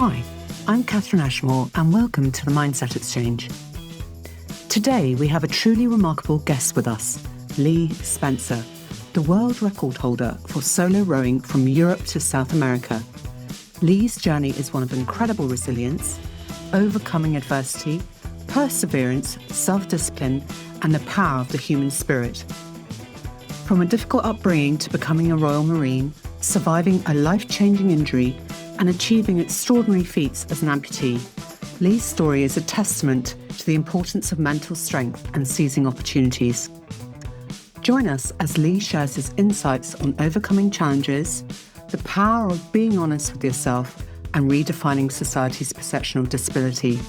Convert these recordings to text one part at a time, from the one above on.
Hi, I'm Katherine Ashmore and welcome to the Mindset Exchange. Today we have a truly remarkable guest with us, Lee Spencer, the world record holder for solo rowing from Europe to South America. Lee's journey is one of incredible resilience, overcoming adversity, perseverance, self-discipline, and the power of the human spirit. From a difficult upbringing to becoming a Royal Marine, surviving a life-changing injury, and achieving extraordinary feats as an amputee, Lee's story is a testament to the importance of mental strength and seizing opportunities. Join us as Lee shares his insights on overcoming challenges, the power of being honest with yourself, and redefining society's perception of disability.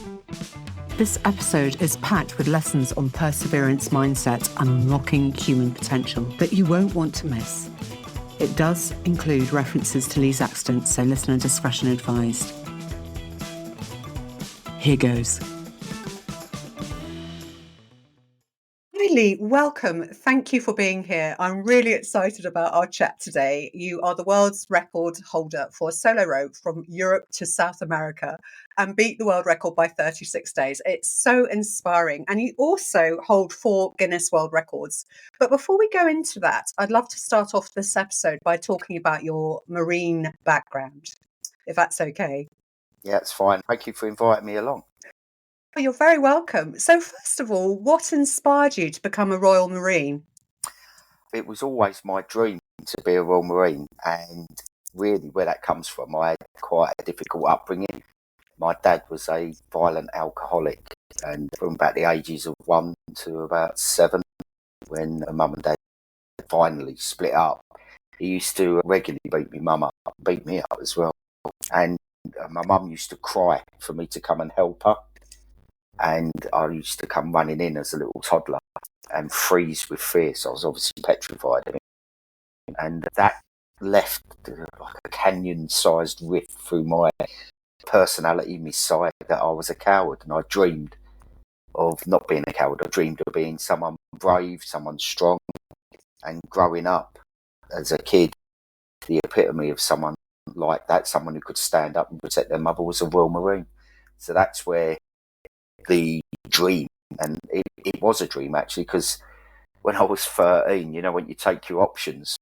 This episode is packed with lessons on perseverance mindset and unlocking human potential that you won't want to miss. It does include references to Lee's accident, so listener discretion advised. Here goes. Hi Lee, welcome. Thank you for being here. I'm really excited about our chat today. You are the world's record holder for solo row from Europe to South America and beat the world record by 36 days. It's so inspiring. And you also hold 4 Guinness World Records. But before we go into that, I'd love to start off this episode by talking about your marine background, if that's okay. Yeah, it's fine. Thank you for inviting me along. Oh, you're very welcome. So first of all, what inspired you to become a Royal Marine? It was always my dream to be a Royal Marine, and really where that comes from, I had quite a difficult upbringing. My dad was a violent alcoholic, and from about the ages of 1 to about 7, when mum and dad finally split up, he used to regularly beat me up as well. And my mum used to cry for me to come and help her. And I used to come running in as a little toddler and freeze with fear. So I was obviously petrified of him. And that left like a canyon-sized rift through my personality, my side, that I was a coward. And I dreamed of not being a coward. I dreamed of being someone brave, someone strong. And growing up as a kid, the epitome of someone like that, someone who could stand up and protect their mother, was a Royal Marine. So that's where the dream, and it was a dream actually, because when I was 13, when you take your options,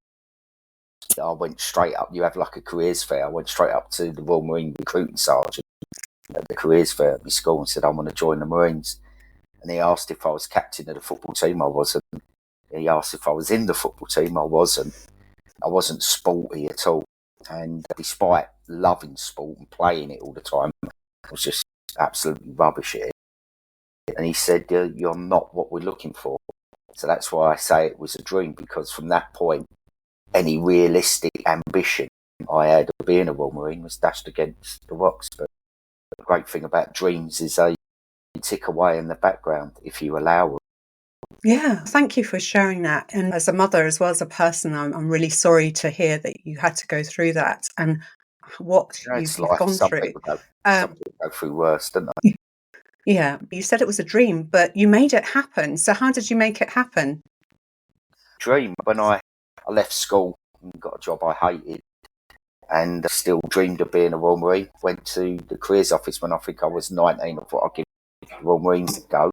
I went straight up. You have like a careers fair. I went straight up to the Royal Marine recruiting sergeant at the careers fair at my school and said, I want to join the Marines. And he asked if I was captain of the football team. I wasn't. He asked if I was in the football team. I wasn't. I wasn't sporty at all. And despite loving sport and playing it all the time, I was just absolutely rubbish at it. And he said, you're not what we're looking for. So that's why I say it was a dream, because from that point, any realistic ambition I had of being a Royal Marine was dashed against the rocks. But the great thing about dreams is they tick away in the background if you allow them. Yeah, thank you for sharing that. And as a mother, as well as a person, I'm really sorry to hear that you had to go through that and what It's you've gone some through. people go through worse, don't they? Yeah, you said it was a dream, but you made it happen. So how did you make it happen? Dream. When I left school and got a job I hated, and still dreamed of being a Royal Marine, went to the careers office when I think I was 19. I thought I'd give the Royal Marines a go.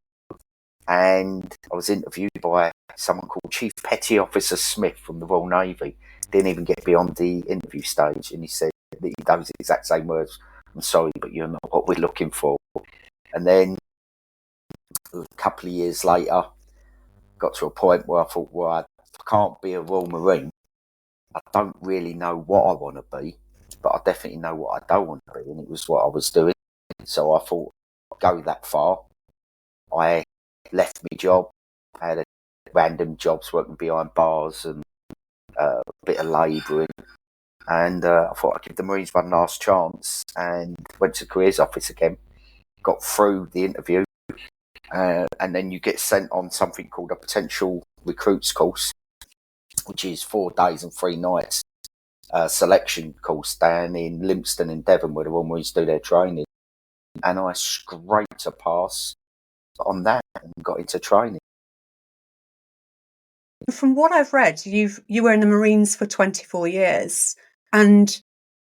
And I was interviewed by someone called Chief Petty Officer Smith from the Royal Navy. Didn't even get beyond the interview stage, and he said those exact same words: "I'm sorry, but you're not what we're looking for." And then a couple of years later, got to a point where I thought, well, I can't be a Royal Marine. I don't really know what I want to be, but I definitely know what I don't want to be, and it was what I was doing. So I thought, I'd go that far. I left my job. I had random jobs working behind bars and a bit of labouring. And I thought I'd give the Marines one last chance, and went to the careers office again. Got through the interview, and then you get sent on something called a potential recruits course, which is 4 days and 3 nights selection course down in Lympstone in Devon, where the Royal Marines do their training. And I scraped a pass on that and got into training. From what I've read, you were in the Marines for 24 years, and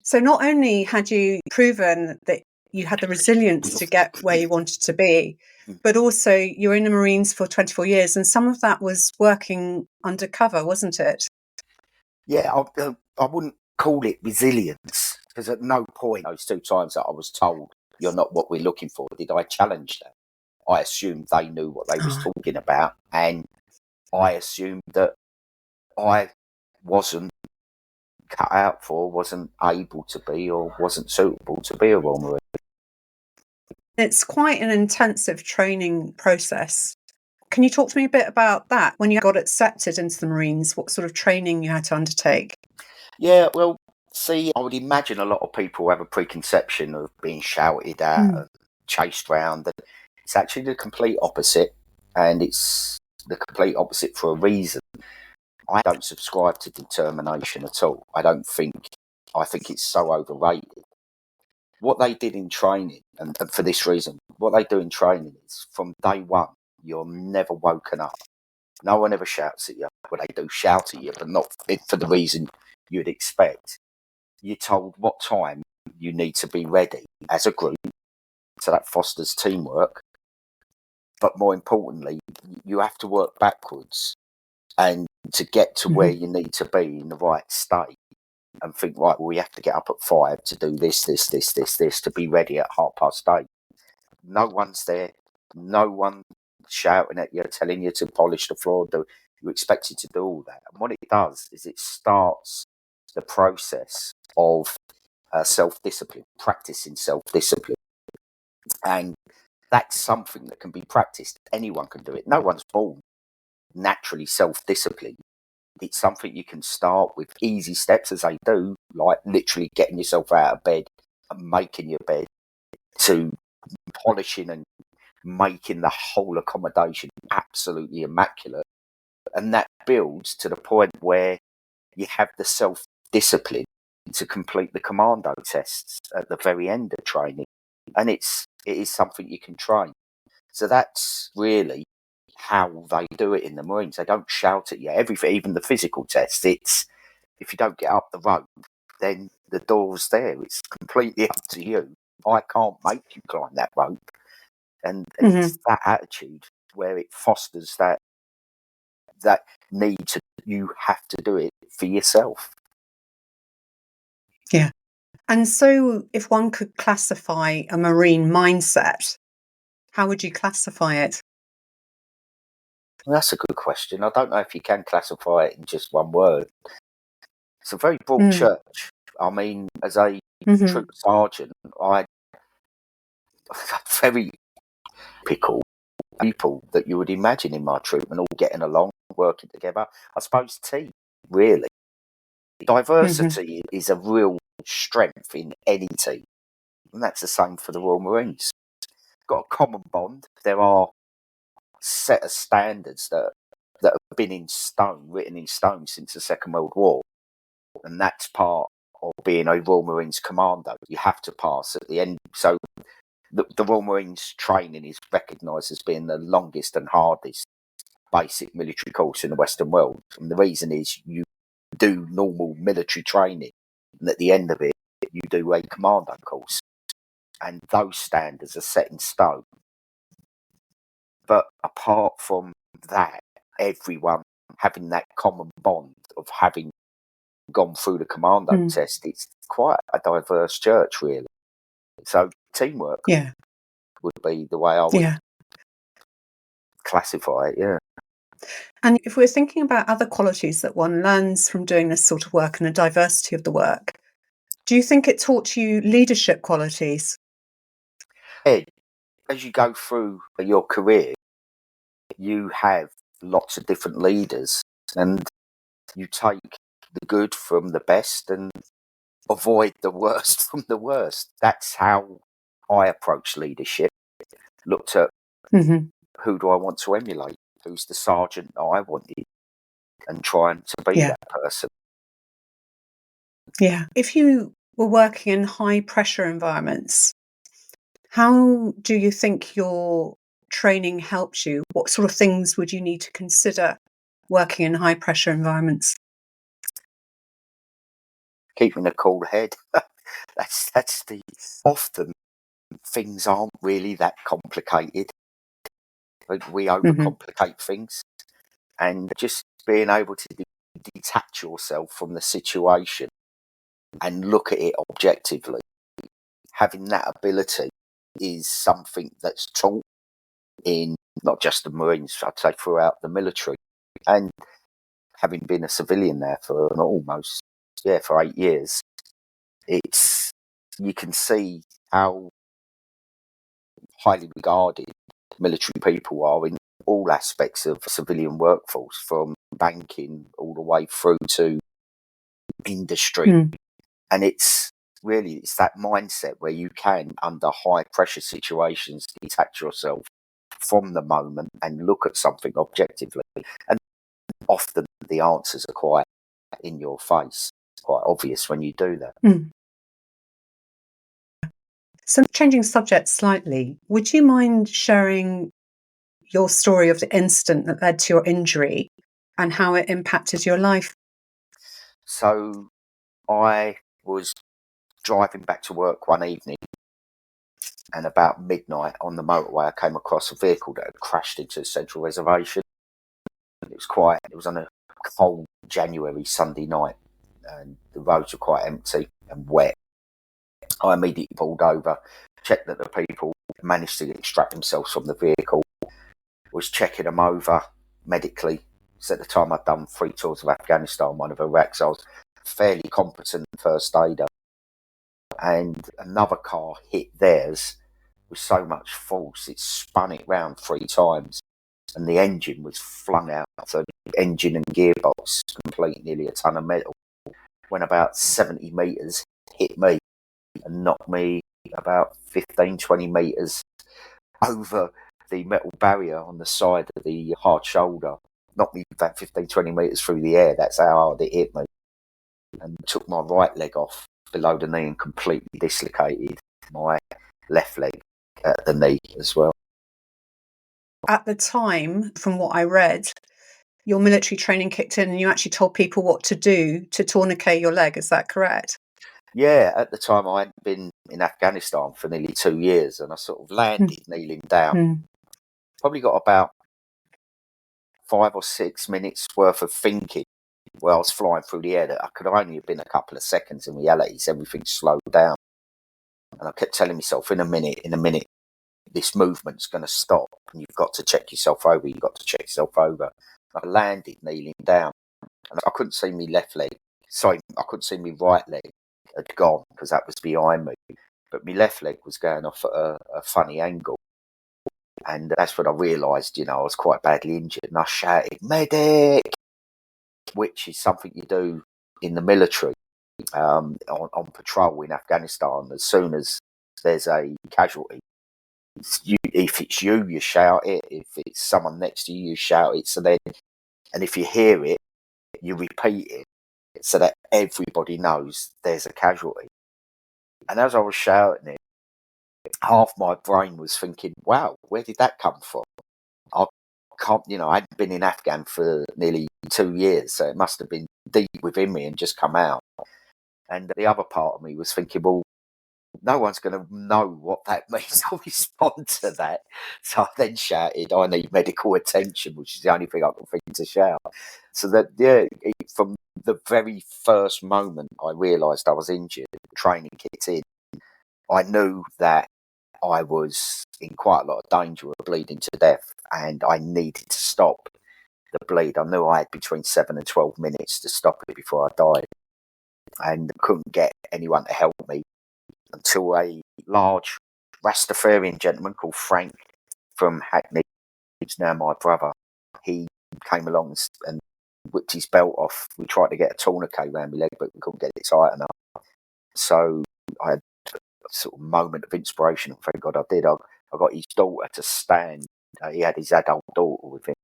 So not only had you proven that you had the resilience to get where you wanted to be, but also you were in the Marines for 24 years, and some of that was working undercover, wasn't it? Yeah, I wouldn't call it resilience because at no point those 2 times that I was told you're not what we're looking for did I challenge that. I assumed they knew what they was Oh, talking about, and I assumed that I wasn't cut out for, wasn't able to be, or wasn't suitable to be a Royal Marine. it's quite an intensive training process. Can you talk to me a bit about that? When you got accepted into the Marines, what sort of training you had to undertake? Yeah, well, see, I would imagine a lot of people have a preconception of being shouted at Mm. and chased around. And it's actually the complete opposite, and it's the complete opposite for a reason. I don't subscribe to determination at all. I think it's so overrated. What they did in training, and for this reason, what they do in training is from day one, you're never woken up. No one ever shouts at you. Well, they do shout at you, but not for the reason you'd expect. You're told what time you need to be ready as a group, so that fosters teamwork. But more importantly, you have to work backwards and to get to where Mhm. you need to be in the right state. And think, right, well, we have to get up at 5 to do this to be ready at 8:30. No one's there. No one shouting at you, telling you to polish the floor. You're expected to do all that. And what it does is it starts the process of self-discipline, practicing self-discipline. And that's something that can be practiced. Anyone can do it. No one's born naturally self-disciplined. It's something you can start with easy steps as they do, like literally getting yourself out of bed and making your bed, to polishing and making the whole accommodation absolutely immaculate. And that builds to the point where you have the self discipline to complete the commando tests at the very end of training. And it is something you can train. So that's really how they do it in the Marines. They don't shout at you. Everything, even the physical tests, it's if you don't get up the rope, then the door's there. It's completely up to you. I can't make you climb that rope. And it's Mhm. that attitude where it fosters that need to, you have to do it for yourself. Yeah. And so, if one could classify a Marine mindset, how would you classify it? Well, that's a good question. I don't know if you can classify it in just one word. It's a very broad Mm. church. I mean, as a Mhm. troop sergeant, I very typical people that you would imagine in my troop and all getting along, working together. I suppose team, really. Mhm. Diversity is a real strength in any team, and that's the same for the Royal Marines. Got a common bond. There are set of standards that have been in stone, written in stone since the Second World War, and that's part of being a Royal Marines commando. You have to pass at the end. So the Royal Marines training is recognised as being the longest and hardest basic military course in the Western world, and the reason is you do normal military training, and at the end of it, you do a commando course, and those standards are set in stone. But apart from that, everyone having that common bond of having gone through the commando Mm. test, it's quite a diverse church, really. So teamwork Yeah. would be the way I would Yeah. classify it. Yeah. And if we're thinking about other qualities that one learns from doing this sort of work and a diversity of the work, do you think it taught you leadership qualities? Ed, as you go through your career, you have lots of different leaders, and you take the good from the best and avoid the worst from the worst. That's how I approach leadership. Looked at Mhm. who do I want to emulate? Who's the sergeant that I wanted? And trying to be Yeah. that person. Yeah. If you were working in high pressure environments, how do you think your training helped you? What sort of things would you need to consider working in high pressure environments? Keeping a cool head. That's the often things aren't really that complicated. We overcomplicate things, and just being able to detach yourself from the situation and look at it objectively, having that ability is something that's taught in not just the Marines, I'd say throughout the military. And having been a civilian there for for 8 years, you can see how highly regarded military people are in all aspects of civilian workforce, from banking all the way through to industry. And it's that mindset where you can, under high pressure situations, detach yourself from the moment and look at something objectively. And often the answers are quite in your face, quite obvious when you do that. So, changing subject slightly, would you mind sharing your story of the incident that led to your injury and how it impacted your life? So I was driving back to work one evening, and about midnight on the motorway, I came across a vehicle that had crashed into the central reservation. It was on a cold January Sunday night, and the roads were quite empty and wet. I immediately pulled over, checked that the people managed to extract themselves from the vehicle, was checking them over medically. So at the time I'd done 3 tours of Afghanistan, one of Iraq, so I was fairly competent first aider. And another car hit theirs with so much force it spun it round 3 times, and the engine was flung out. So the engine and gearbox, complete, nearly a ton of metal, went about 70 metres, hit me and knocked me about 15-20 metres over the metal barrier on the side of the hard shoulder. Knocked me about 15-20 metres through the air. That's how hard it hit me. And took my right leg off below the knee and completely dislocated my left leg at the knee as well. At the time, from what I read, your military training kicked in and you actually told people what to do to tourniquet your leg. Is that correct? Yeah, at the time I hadn't been in Afghanistan for nearly 2 years, and I sort of landed kneeling down. Probably got about 5 or 6 minutes worth of thinking while I was flying through the air. That I could only have been a couple of seconds. In reality, everything slowed down, and I kept telling myself, in a minute, this movement's going to stop, and you've got to check yourself over. You've got to check yourself over. I landed kneeling down, and I couldn't see my left leg. Sorry, I couldn't see my right leg had gone because that was behind me. But my left leg was going off at a funny angle. And that's when I realised, I was quite badly injured. And I shouted, "Medic!" which is something you do in the military on patrol in Afghanistan. As soon as there's a casualty, if it's you, you shout it. If it's someone next to you, you shout it. And if you hear it, you repeat it so that everybody knows there's a casualty. And as I was shouting it, half my brain was thinking, wow, where did that come from? I hadn't been in Afghan for nearly 2 years, so it must have been deep within me and just come out. And the other part of me was thinking, well, no one's going to know what that means. I'll respond to that. So I then shouted, "I need medical attention," which is the only thing I could think to shout. So from the very first moment I realised I was injured, training kicked in. I knew that I was in quite a lot of danger of bleeding to death, and I needed to stop the bleed. I knew I had between 7 and 12 minutes to stop it before I died, and couldn't get anyone to help me until a large Rastafarian gentleman called Frank from Hackney, who's now my brother. He came along and whipped his belt off. We tried to get a tourniquet around my leg, but we couldn't get it tight enough. So I had a sort of moment of inspiration, and thank God I did. I got his daughter to stand. He had his adult daughter with him.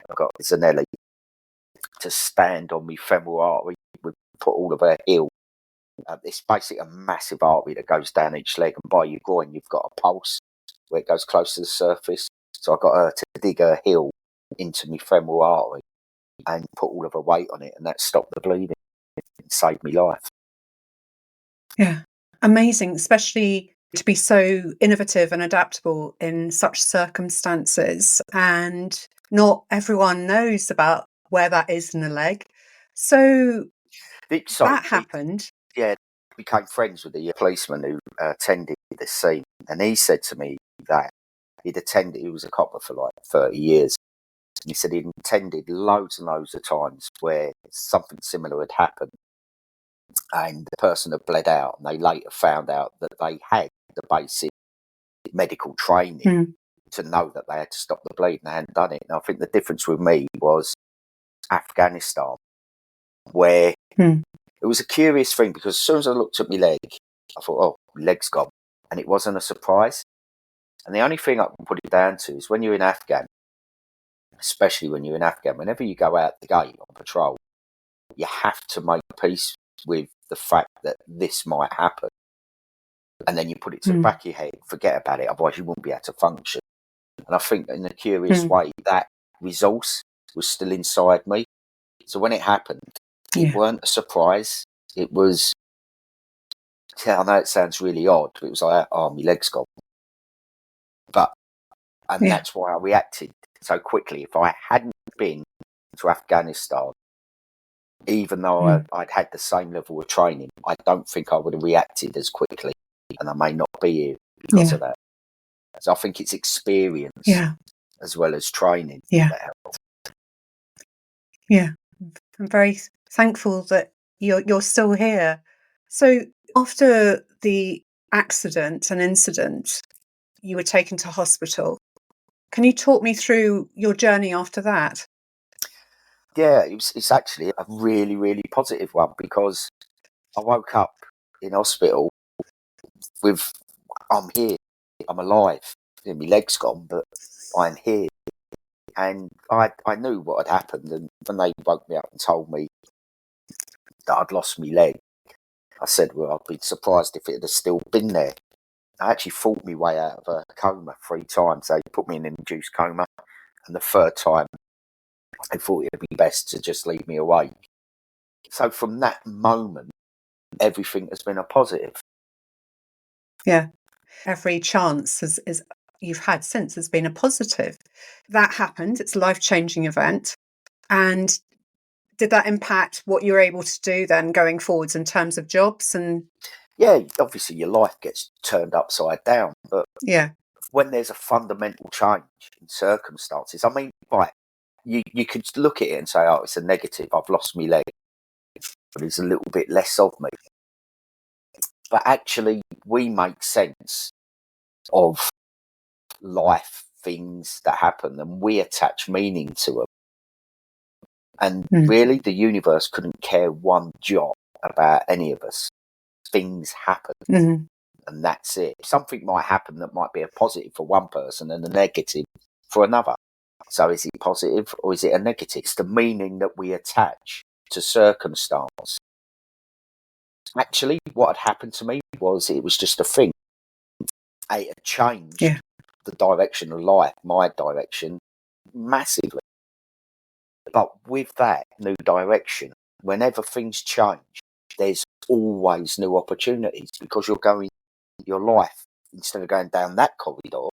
I got Zanelli to stand on my femoral artery. We put all of her heel. It's basically a massive artery that goes down each leg, and by your groin you've got a pulse where it goes close to the surface. So I got her to dig her heel into my femoral artery and put all of her weight on it, and that stopped the bleeding and saved me life. Yeah. amazing, especially to be so innovative and adaptable in such circumstances. And not everyone knows about where that is in the leg. So Sorry, that happened. became friends with the policeman who attended the scene, and he said to me that he was a copper for like 30 years. And he said he'd attended loads and loads of times where something similar had happened and the person had bled out, and they later found out that they had the basic medical training to know that they had to stop the bleeding. They hadn't done it. And I think the difference with me was Afghanistan, where it was a curious thing, because as soon as I looked at my leg, I thought, oh, my leg's gone. And it wasn't a surprise. And the only thing I can put it down to is when you're in Afghan, especially when you're in Afghan, whenever you go out the gate on patrol, you have to make peace with the fact that this might happen. And then you put it to the back of your head, forget about it, otherwise you won't be able to function. And I think in a curious way, that resource was still inside me. So when it happened, it weren't a surprise. It was, I know it sounds really odd, but it was like, oh, my leg's gone. And that's why I reacted so quickly. If I hadn't been to Afghanistan, even though I'd had the same level of training, I don't think I would have reacted as quickly. And I may not be here because of that. So I think it's experience as well as training that helps. Yeah. I'm very thankful that you're still here. So after the accident and incident, you were taken to hospital. Can you talk me through your journey after that? Yeah, it's actually a really, really positive one, because I woke up in hospital with, I'm here, I'm alive. My leg's gone, but I'm here. And I knew what had happened. And when they woke me up and told me that I'd lost my leg, I said, well, I'd be surprised if it had still been there. I actually fought my way out of a coma 3 times. They put me in an induced coma. And the 3rd time, they thought it'd be best to just leave me awake. So from that moment, everything has been a positive. Yeah. Every chance is you've had since has been a positive. That happened. It's a life-changing event. And did that impact what you were able to do then going forwards in terms of jobs? And Yeah, obviously your life gets turned upside down. But yeah, when there's a fundamental change in circumstances, I mean, right, you could look at it and say, oh, it's a negative. I've lost my leg, but there's a little bit less of me. But actually, we make sense of life, things that happen, and we attach meaning to them. And really, the universe couldn't care one jot about any of us. Things happen, and that's it. Something might happen that might be a positive for one person and a negative for another. So is it positive or is it a negative? It's the meaning that we attach to circumstance. Actually, what had happened to me was it was just a thing. It had changed the direction of life, my direction, massively. But with that new direction, whenever things change, there's always new opportunities, because you're going your life, instead of going down that corridor,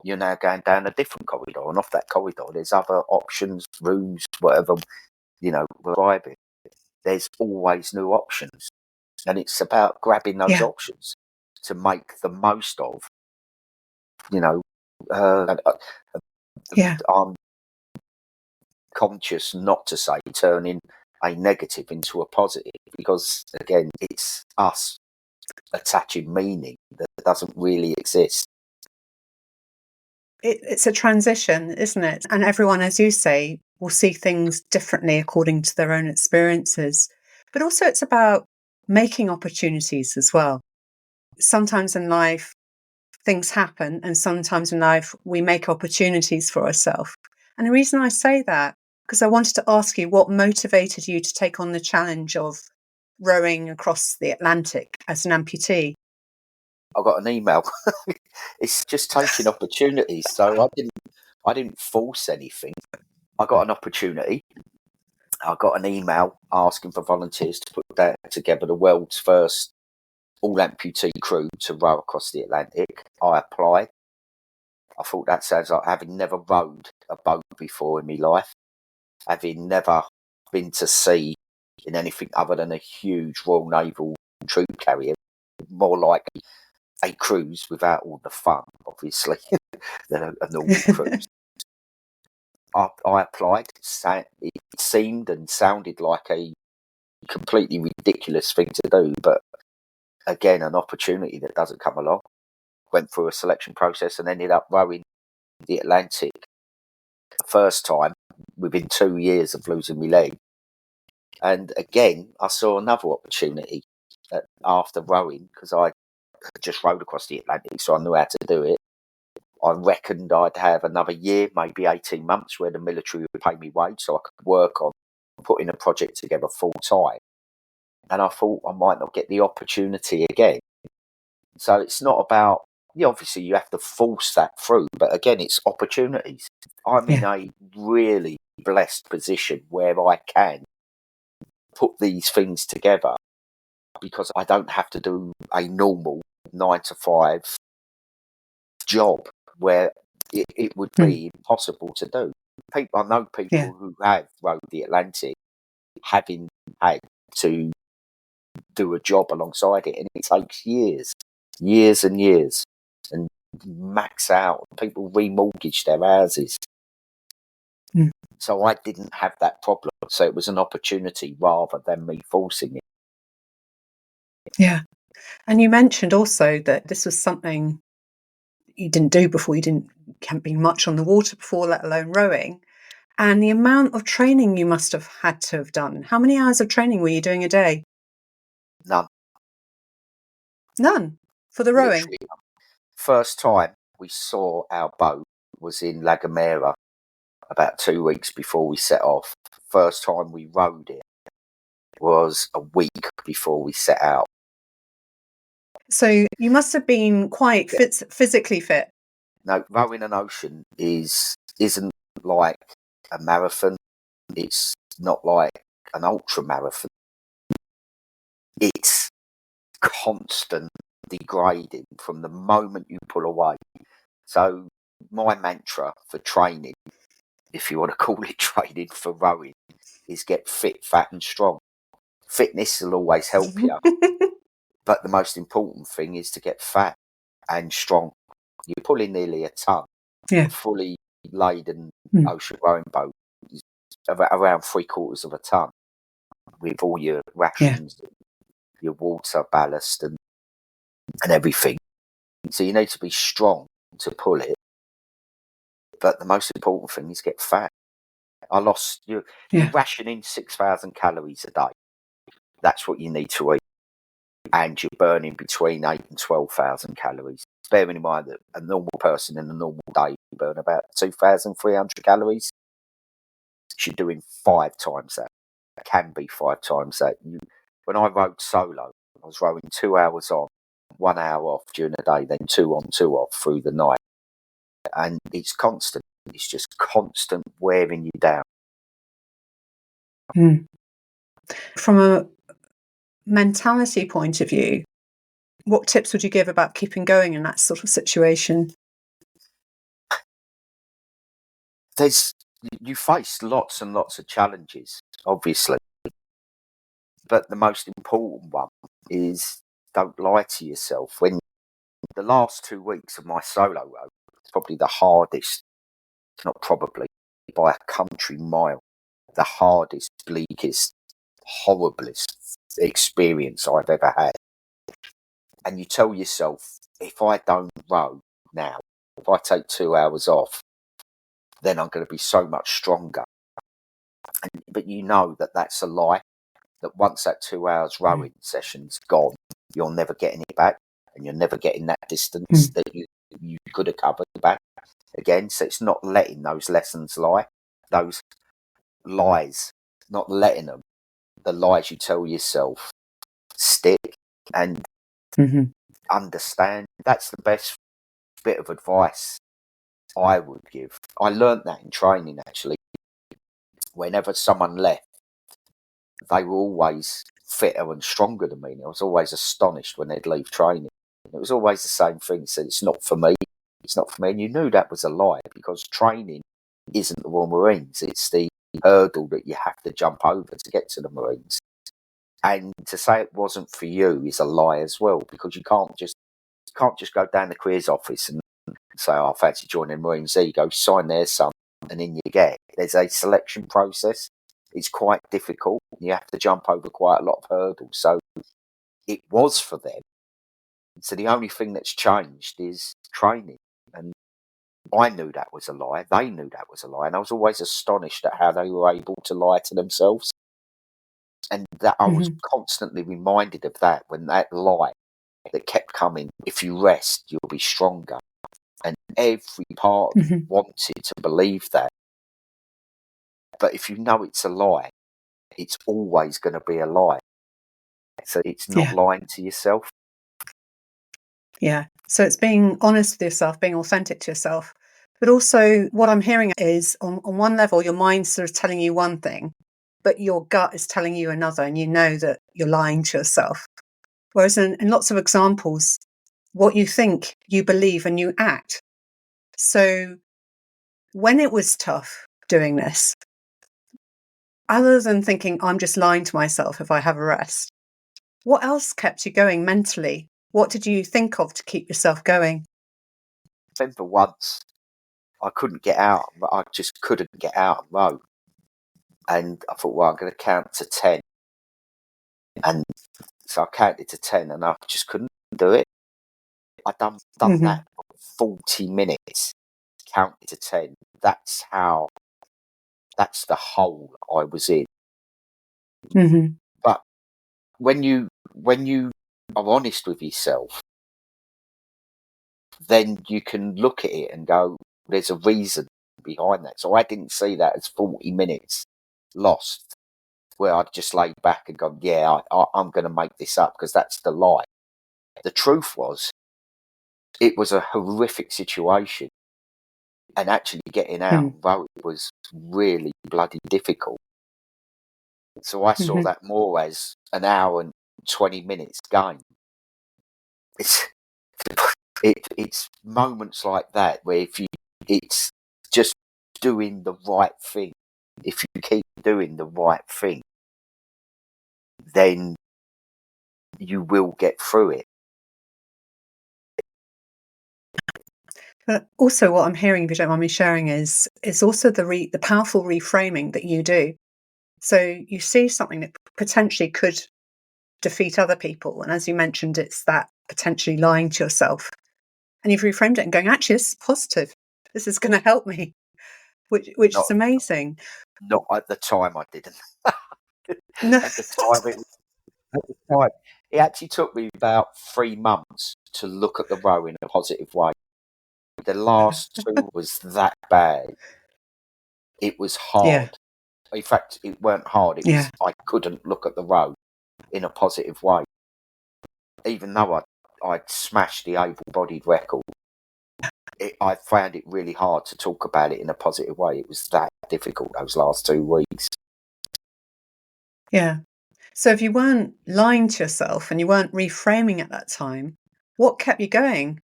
you're now going down a different corridor, and off that corridor there's other options, rooms, whatever, we're vibing. There's always new options, and it's about grabbing those options to make the most of. I'm conscious not to say turning a negative into a positive, because again, it's us attaching meaning that doesn't really exist. It's a transition, isn't it? And everyone, as you say, will see things differently according to their own experiences. But also it's about making opportunities as well. Sometimes in life, things happen, and sometimes in life, we make opportunities for ourselves. And the reason I say that, because I wanted to ask you what motivated you to take on the challenge of rowing across the Atlantic as an amputee. I got an email. It's just taking opportunities. So I didn't force anything. I got an opportunity. I got an email asking for volunteers to put together the world's first all amputee crew to row across the Atlantic. I applied. I thought that sounds like having never rowed a boat before in my life, having never been to sea in anything other than a huge Royal Naval troop carrier, more like a cruise without all the fun, obviously, than a normal cruise. I applied. It seemed and sounded like a completely ridiculous thing to do, but again, an opportunity that doesn't come along. Went through a selection process and ended up rowing the Atlantic the first time within 2 years of losing my leg. And again, I saw another opportunity after rowing, because I just rowed across the Atlantic, so I knew how to do it. I reckoned I'd have another year, maybe 18 months, where the military would pay me wage so I could work on putting a project together full time. And I thought I might not get the opportunity again. So it's not about, obviously you have to force that through, but again, it's opportunities. I'm in a really blessed position where I can put these things together because I don't have to do a normal 9 to 5 job where it would be impossible to do. I know people who have rowed the Atlantic having had to do a job alongside it, and it takes years and years, and max out. People remortgage their houses. So I didn't have that problem. So it was an opportunity rather than me forcing it. Yeah. And you mentioned also that this was something you didn't do before. You hadn't been much on the water before, let alone rowing. And the amount of training you must have had to have done. How many hours of training were you doing a day? None. None for the rowing? Literally. First time we saw our boat was in La Gomera about 2 weeks before we set off. First time we rowed it was a week before we set out. So you must have been quite physically fit. No, rowing an ocean isn't like a marathon. It's not like an ultra marathon. It's constant degrading from the moment you pull away. So my mantra for training, if you want to call it training for rowing, is get fit, fat and strong. Fitness will always help you. But the most important thing is to get fat and strong. You're pulling nearly a ton. A fully laden ocean rowing boat is around 3/4 of a ton with all your rations, your water ballast and everything. So you need to be strong to pull it. But the most important thing is get fat. You're rationing 6,000 calories a day. That's what you need to eat. And you're burning between 8 and 12,000 calories. Bearing in mind that a normal person in a normal day burn about 2,300 calories. You're doing 5 times that. It can be 5 times that. When I rowed solo, I was rowing 2 hours on, 1 hour off during the day, then 2 on, 2 off through the night. And it's constant. It's just constant wearing you down. From a mentality point of view, what tips would you give about keeping going in that sort of situation? You face lots and lots of challenges, obviously. But the most important one is don't lie to yourself. When the last 2 weeks of my solo row, it's probably the hardest, not probably, by a country mile, the hardest, bleakest, horriblest experience I've ever had. And you tell yourself, if I don't row now, if I take 2 hours off, then I'm going to be so much stronger. But you know that that's a lie, that once that 2 hours rowing session's gone, you're never getting it back, and you're never getting that distance that you could have covered back again. So it's not letting those lessons lie, those lies, not letting them, the lies you tell yourself, stick and understand. That's the best bit of advice I would give. I learnt that in training, actually. Whenever someone left, they were always fitter and stronger than me. And I was always astonished when they'd leave training. And it was always the same thing. Said, it's not for me. It's not for me. And you knew that was a lie, because training isn't the Royal Marines. It's the hurdle that you have to jump over to get to the Marines. And to say it wasn't for you is a lie as well, because you can't just go down the careers office and say, oh, I fancy joining the Marines. There you go, sign there, son, and in you get. There's a selection process. It's quite difficult. You have to jump over quite a lot of hurdles. So it was for them. So the only thing that's changed is training. And I knew that was a lie. They knew that was a lie. And I was always astonished at how they were able to lie to themselves. And that I was constantly reminded of that, when that lie that kept coming, if you rest, you'll be stronger. And every part of me wanted to believe that. But if you know it's a lie, it's always going to be a lie. So it's not lying to yourself. Yeah. So it's being honest with yourself, being authentic to yourself. But also what I'm hearing is on one level, your mind's sort of telling you one thing, but your gut is telling you another, and you know that you're lying to yourself. Whereas in lots of examples, what you think, you believe, and you act. So when it was tough doing this, other than thinking, I'm just lying to myself if I have a rest, what else kept you going mentally? What did you think of to keep yourself going? I remember once I couldn't get out. I just couldn't get out and row. And I thought, well, I'm going to count to 10. And so I counted to 10 and I just couldn't do it. I'd done that for 40 minutes, counted to 10. That's the hole I was in. But when you are honest with yourself, then you can look at it and go, there's a reason behind that. So I didn't see that as 40 minutes lost, where I'd just laid back and gone, yeah, I'm going to make this up, because that's the lie. The truth was, it was a horrific situation, and actually getting out was really bloody difficult. So I saw that more as an hour and 20 minutes game. It's moments like that where it's just doing the right thing. If you keep doing the right thing, then you will get through it. But also what I'm hearing, if you don't mind me sharing, is also the powerful reframing that you do. So you see something that potentially could defeat other people. And as you mentioned, it's that potentially lying to yourself. And you've reframed it and going, actually, this is positive. This is going to help me, which Not, is amazing. not at the time, I didn't. No. At the time, it actually took me about 3 months to look at the row in a positive way. The last 2 was that bad. It was Yeah. hard. In fact, it weren't hard. It was, I couldn't look at the row in a positive way. Even though I'd smashed the able-bodied record, I found it really hard to talk about it in a positive way. It was that difficult those last 2 weeks. Yeah. So if you weren't lying to yourself and you weren't reframing at that time, what kept you going?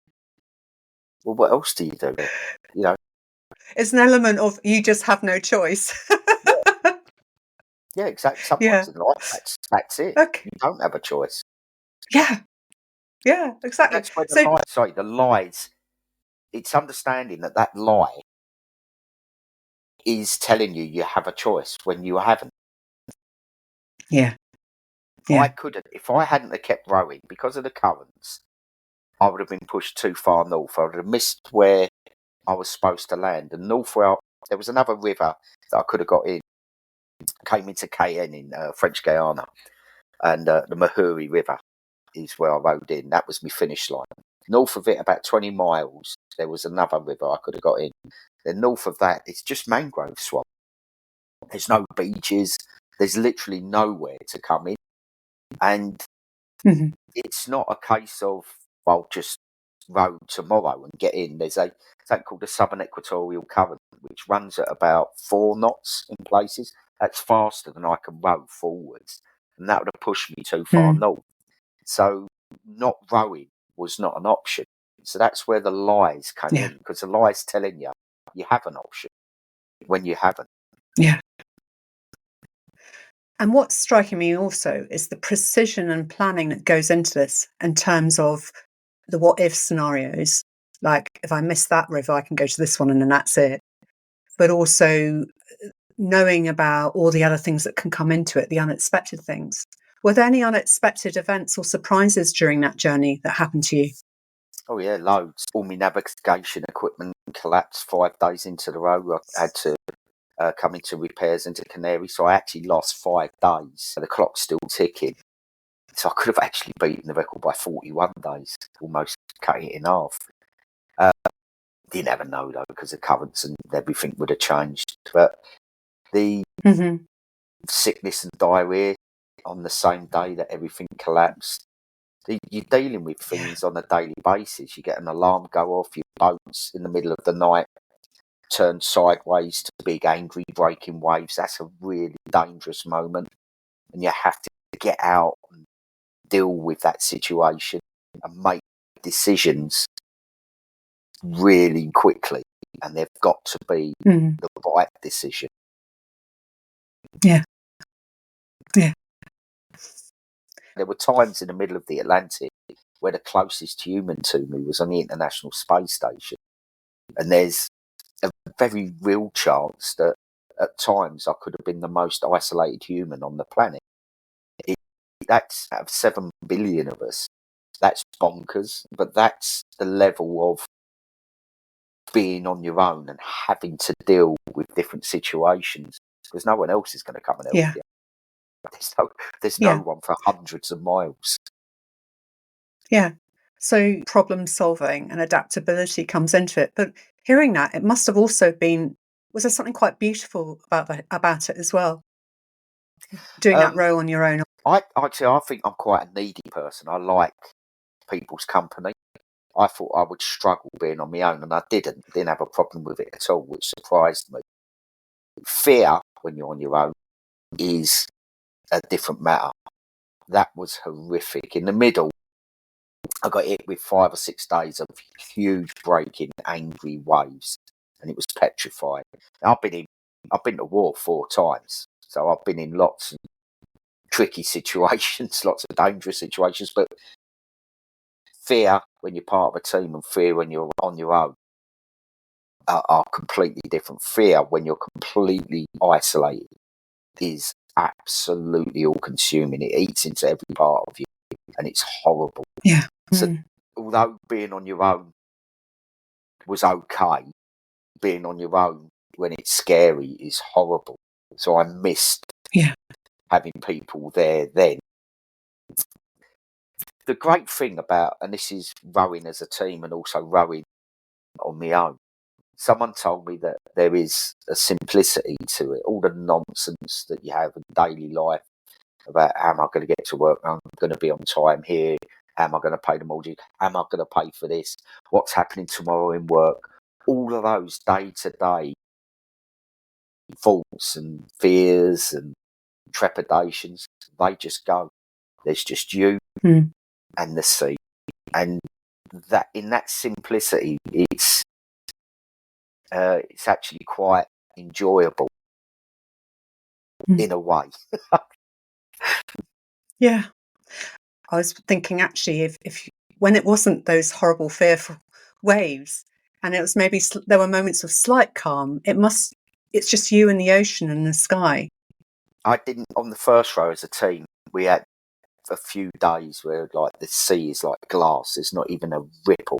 Well, what else do you do? You know? It's an element of you just have no choice. Yeah, exactly. Sometimes Yeah. in life, that's it. Okay. You don't have a choice. Yeah. Yeah, exactly. That's where So the lies. It's understanding that lie is telling you have a choice when you haven't. yeah. I Yeah. couldn't, if I hadn't have kept rowing because of the currents, I would have been pushed too far north. I would have missed where I was supposed to land. And north, where there was another river that I could have got in, came into Cayenne in French Guiana, and the Mahuri River is where I rowed in. That was my finish line. North of it, about 20 miles, there was another river I could have got in. Then north of that, it's just mangrove swamp. There's no beaches. There's literally nowhere to come in. And it's not a case of, well, just row tomorrow and get in. There's something called the Southern Equatorial Current, which runs at about 4 knots in places. That's faster than I can row forwards. and that would have pushed me too far north. So not rowing was not an option. So that's where the lies came in, because the lies telling you have an option when you haven't. Yeah. And what's striking me also is the precision and planning that goes into this in terms of the what if scenarios. Like, if I miss that river, I can go to this one and then that's it. But also knowing about all the other things that can come into it, the unexpected things. Were there any unexpected events or surprises during that journey that happened to you? Oh yeah, loads. All my navigation equipment collapsed 5 days into the road. I had to come into repairs into Canary, so I actually lost 5 days. The clock's still ticking. So I could have actually beaten the record by 41 days, almost cutting it in half. You never know though, because the currents and everything would have changed. But the sickness and diarrhea on the same day that everything collapsed. You're dealing with things on a daily basis. You get an alarm go off, your boat's in the middle of the night, turn sideways to big angry breaking waves. That's a really dangerous moment, and you have to get out and deal with that situation and make decisions really quickly, and they've got to be the right decision. Yeah. There were times in the middle of the Atlantic where the closest human to me was on the International Space Station, and there's a very real chance that at times I could have been the most isolated human on the planet. That's out of 7 billion of us. That's bonkers, but that's the level of being on your own and having to deal with different situations, because no one else is going to come and help you. There's no one for hundreds of miles. Yeah. So problem solving and adaptability comes into it. But hearing that, it must have also been, was there something quite beautiful about it as well? Doing that row on your own. I think I'm quite a needy person. I like people's company. I thought I would struggle being on my own, and I didn't. Didn't have a problem with it at all, which surprised me. Fear, when you're on your own, is a different matter. That was horrific. In the middle, I got hit with 5 or 6 days of huge breaking, angry waves, and it was petrifying. I've been to war 4 times, so I've been in lots of tricky situations, lots of dangerous situations, but fear when you're part of a team and fear when you're on your own are completely different. Fear when you're completely isolated is absolutely all-consuming. It eats into every part of you, and it's horrible. Yeah. So although being on your own was okay, being on your own when it's scary is horrible. So I missed having people there then. The great thing about, and this is rowing as a team and also rowing on my own, someone told me that there is a simplicity to it. All the nonsense that you have in daily life about how am I going to get to work, I'm going to be on time here, how am I going to pay the mortgage, how am I going to pay for this, what's happening tomorrow in work, all of those day-to-day thoughts and fears and trepidations, they just go. There's just you and the sea. And that in that simplicity, it's actually quite enjoyable in a way. Yeah. I was thinking actually if when it wasn't those horrible, fearful waves, and it was maybe there were moments of slight calm, it's just you and the ocean and the sky. I didn't, on the first row as a team, we had a few days where like the sea is like glass, there's not even a ripple.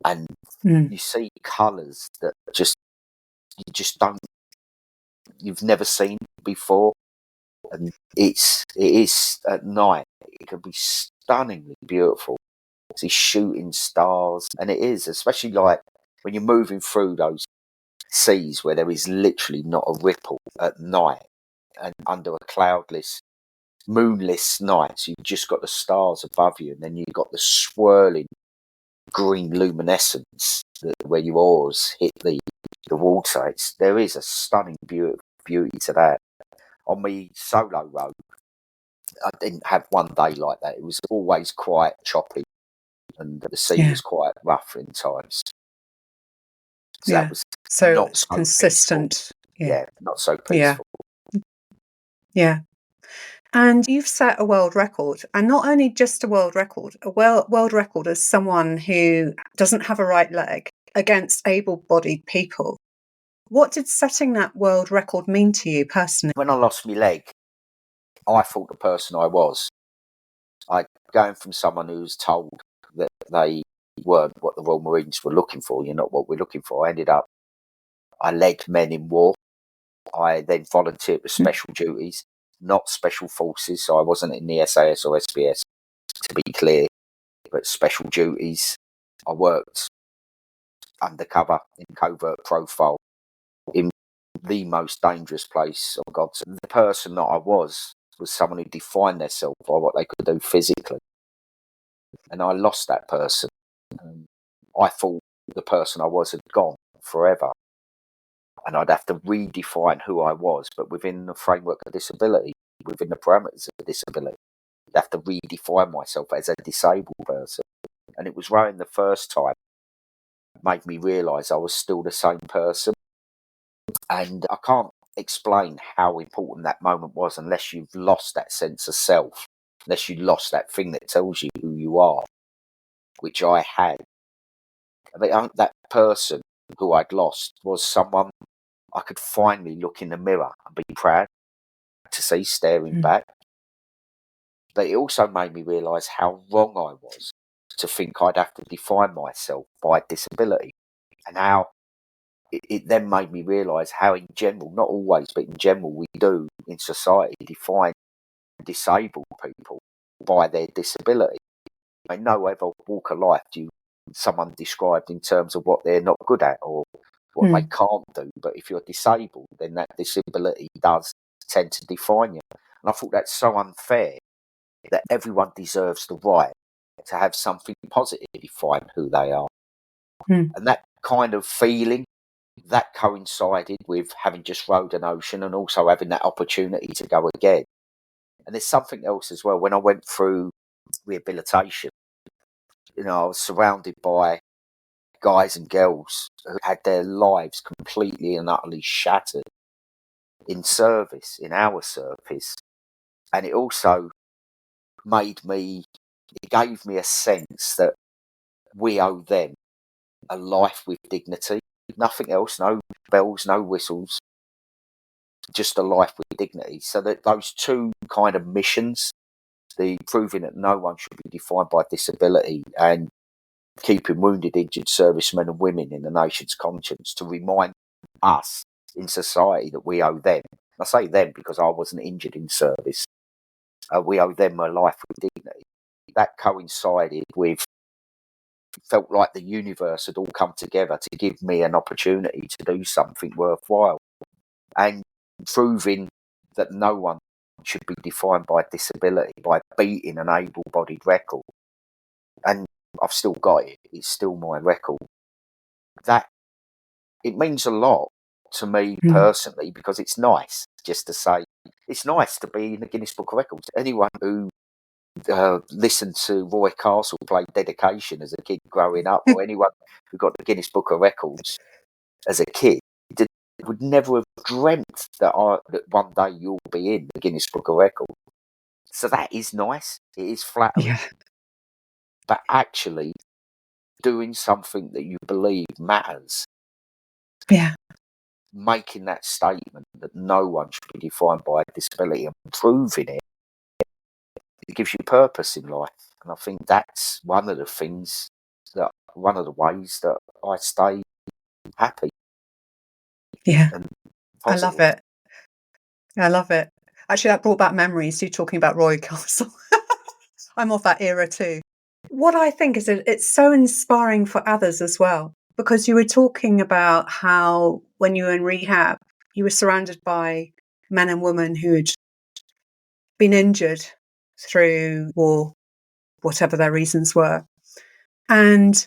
And you see colours that you've never seen before. And it is at night, it can be stunningly beautiful. See shooting stars, and it is, especially like when you're moving through those seas where there is literally not a ripple at night and under a cloudless, moonless night. So you've just got the stars above you, and then you've got the swirling green luminescence where your oars hit the water. There is a stunning beauty to that. On my solo row, I didn't have one day like that. It was always quite choppy, and the sea Yeah. was quite rough in times. So that Yeah. was So not so peaceful. consistent. Yeah. Yeah, not so Yeah. peaceful. Yeah. And you've set a world record, and not only just a world record, a world record as someone who doesn't have a right leg against able-bodied people. What did setting that world record mean to you personally? When I lost my leg, I thought the person I was. Going from someone who was told that they weren't what the Royal Marines were looking for, you're not what we're looking for. I led men in war. I then volunteered for special duties, not special forces. So I wasn't in the SAS or SBS, to be clear, but special duties. I worked undercover in covert profile in the most dangerous place on God's. The person that I was someone who defined themselves by what they could do physically. And I lost that person. I thought the person I was had gone forever. And I'd have to redefine who I was, but within the framework of disability, within the parameters of disability. I'd have to redefine myself as a disabled person. And it was right the first time made me realise I was still the same person. And I can't explain how important that moment was unless you've lost that sense of self, unless you lost that thing that tells you who you are, which I had. I mean, that person who I'd lost was someone I could finally look in the mirror and be proud to see staring back. But it also made me realise how wrong I was to think I'd have to define myself by disability, and how it then made me realise how in general, not always, but in general, we do in society define disabled people by their disability. I know ever walk of life someone described in terms of what they're not good at or what they can't do. But if you're disabled, then that disability does tend to define you. And I thought that's so unfair, that everyone deserves the right to have something positive define who they are. And that kind of feeling, that coincided with having just rowed an ocean and also having that opportunity to go again. And there's something else as well. When I went through rehabilitation, I was surrounded by guys and girls who had their lives completely and utterly shattered in service, in our service. And it also it gave me a sense that we owe them a life with dignity. Nothing else, no bells, no whistles, just a life with dignity. So that those two kind of missions, the proving that no one should be defined by disability and keeping wounded, injured servicemen and women in the nation's conscience, to remind us in society that we owe them. I say them because I wasn't injured in service. We owe them a life with dignity. That coincided with, felt like the universe had all come together to give me an opportunity to do something worthwhile, and proving that no one should be defined by disability, by beating an able-bodied record. And I've still got it. It's still my record. That it means a lot to me personally, because it's nice just to say, it's nice to be in the Guinness Book of Records. Anyone who listened to Roy Castle play Dedication as a kid growing up, or anyone who got the Guinness Book of Records as a kid, would never have dreamt that one day you'll be in the Guinness Book of Records. So that is nice. It is flattering. Yeah. But actually doing something that you believe matters, Yeah. making that statement that no one should be defined by a disability and proving it gives you purpose in life. And I think that's one of the ways that I stay happy. Yeah. And I love positive. it. I love it. Actually, that brought back memories, you talking about Roy Castle. I'm of that era too. What I think is that it's so inspiring for others as well, because you were talking about how when you were in rehab, you were surrounded by men and women who had been injured through war, whatever their reasons were. And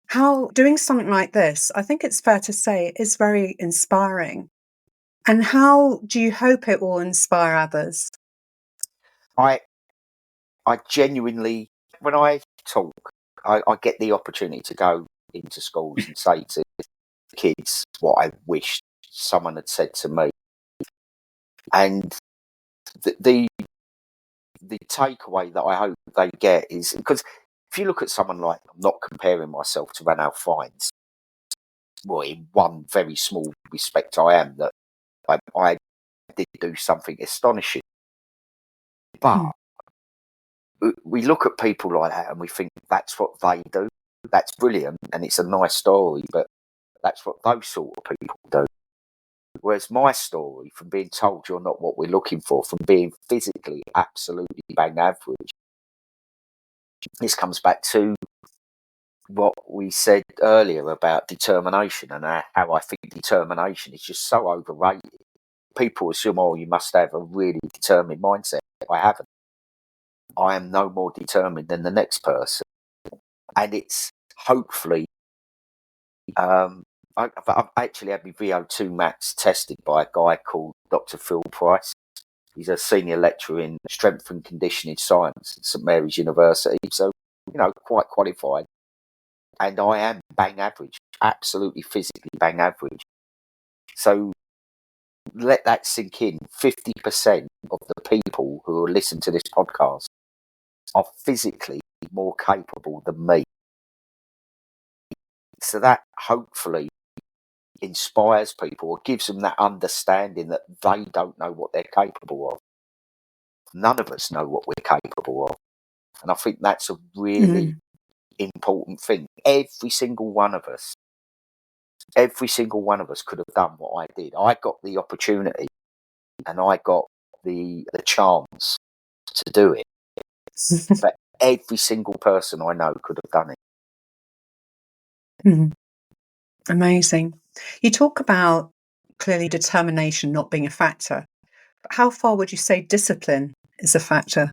how doing something like this, I think it's fair to say, is very inspiring. And how do you hope it will inspire others? I genuinely, when I talk, I get the opportunity to go into schools and say to kids what I wish someone had said to me. And the takeaway that I hope they get is, because if you look at someone like, I'm not comparing myself to Ranulph Fiennes, well, in one very small respect, I am, that I did do something astonishing. But we look at people like that and we think that's what they do. That's brilliant and it's a nice story, but that's what those sort of people do. Whereas my story, from being told you're not what we're looking for, from being physically absolutely bang average, this comes back to what we said earlier about determination and how I think determination is just so overrated. People assume, oh, you must have a really determined mindset. I haven't. I am no more determined than the next person. And it's hopefully, I've actually had my VO2 max tested by a guy called Dr. Phil Price. He's a senior lecturer in strength and conditioning science at St Mary's University. So, quite qualified. And I am bang average, absolutely physically bang average. So let that sink in. 50% of the people who will listen to this podcast are physically more capable than me. So that hopefully inspires people or gives them that understanding that they don't know what they're capable of. None of us know what we're capable of. And I think that's a really important thing. Every single one of us could have done what I did. I got the opportunity and I got the chance to do it. But every single person I know could have done it. Amazing. You talk about clearly determination not being a factor. But how far would you say discipline is a factor?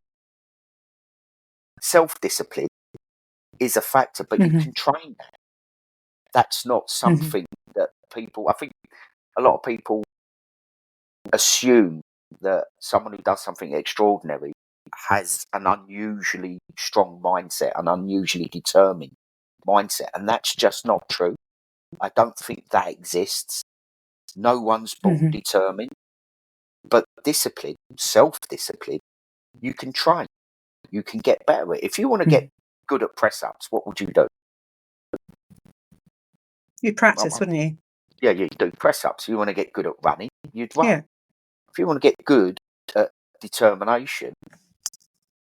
Self-discipline is a factor, but you can train that. That's not something that I think a lot of people assume that someone who does something extraordinary has an unusually strong mindset, an unusually determined mindset. And that's just not true. I don't think that exists. No one's born determined. But discipline, self-discipline, you can train. You can get better at it. If you want to get good at press-ups, what would you do? You'd practice, wouldn't you? Yeah, you do press-ups. You want to get good at running, you'd run. Yeah. If you want to get good at determination,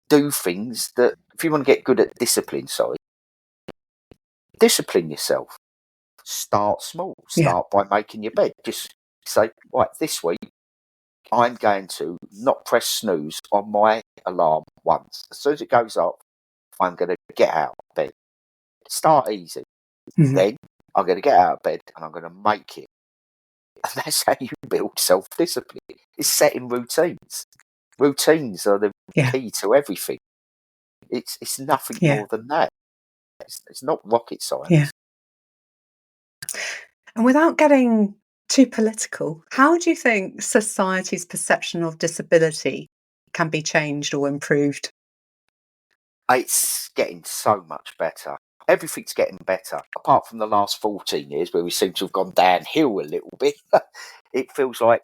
do things that, if you want to get good at discipline, discipline yourself. Start small. Start by making your bed. Just say, right, this week, I'm going to not press snooze on my alarm once. As soon as it goes off, I'm going to get out of bed. Start easy. Then I'm going to get out of bed and I'm going to make it. And that's how you build self-discipline. It's setting routines. Routines are the key to everything. It's nothing more than that. It's not rocket science. Yeah. And without getting too political, how do you think society's perception of disability can be changed or improved? It's getting so much better. Everything's getting better, apart from the last 14 years where we seem to have gone downhill a little bit. It feels like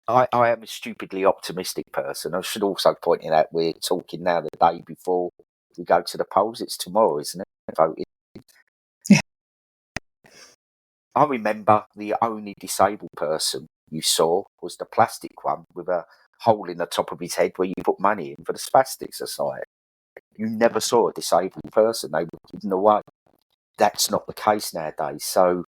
I am a stupidly optimistic person. I should also point out we're talking now the day before we go to the polls. It's tomorrow, isn't it? Voting. Yeah. I remember the only disabled person you saw was the plastic one with a hole in the top of his head where you put money in for the Spastic Society. You never saw a disabled person. They were hidden away. That's not the case nowadays. So,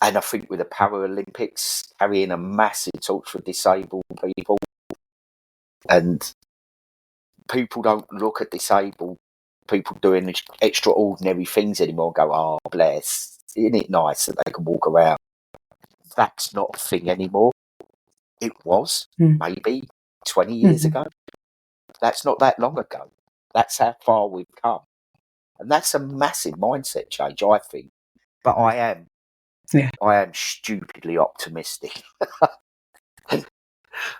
and I think with the Paralympics carrying a massive torch for disabled people, and people don't look at disabled people doing extraordinary things anymore and go, oh, bless, isn't it nice that they can walk around? That's not a thing anymore. It was maybe 20 years ago. That's not that long ago. That's how far we've come. And that's a massive mindset change, I think. But I am stupidly optimistic. And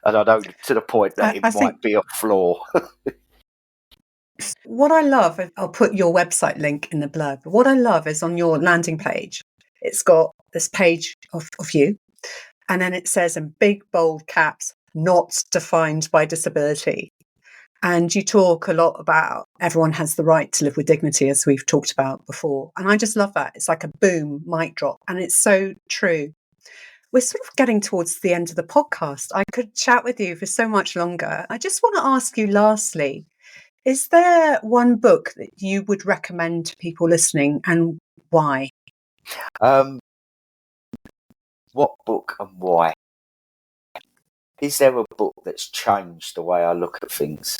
I know to the point that it might be a flaw. what I love, I'll put your website link in the blurb. But what I love is on your landing page, it's got this page of you. And then it says in big, bold caps, not defined by disability. And you talk a lot about everyone has the right to live with dignity, as we've talked about before. And I just love that. It's like a boom, mic drop. And it's so true. We're sort of getting towards the end of the podcast. I could chat with you for so much longer. I just want to ask you lastly, is there one book that you would recommend to people listening and why? What book and why? Is there a book that's changed the way I look at things?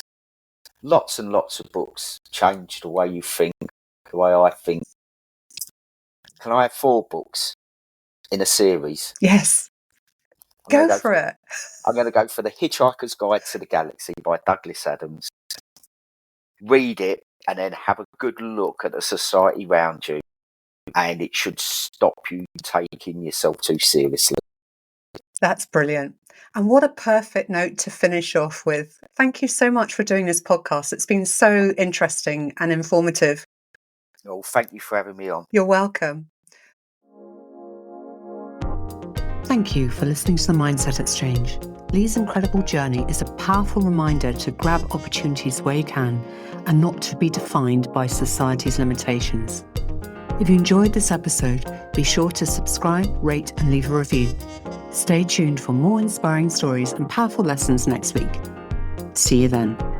Lots and lots of books change the way you think, the way I think. Can I have 4 books in a series? Yes, go for it. I'm going to go for The Hitchhiker's Guide to the Galaxy by Douglas Adams. Read it and then have a good look at the society around you, and it should stop you taking yourself too seriously. That's brilliant. And what a perfect note to finish off with. Thank you so much for doing this podcast. It's been so interesting and informative. Oh, thank you for having me on. You're welcome. Thank you for listening to the Mindset Exchange. Lee's incredible journey is a powerful reminder to grab opportunities where you can and not to be defined by society's limitations. If you enjoyed this episode, be sure to subscribe, rate, and leave a review. Stay tuned for more inspiring stories and powerful lessons next week. See you then.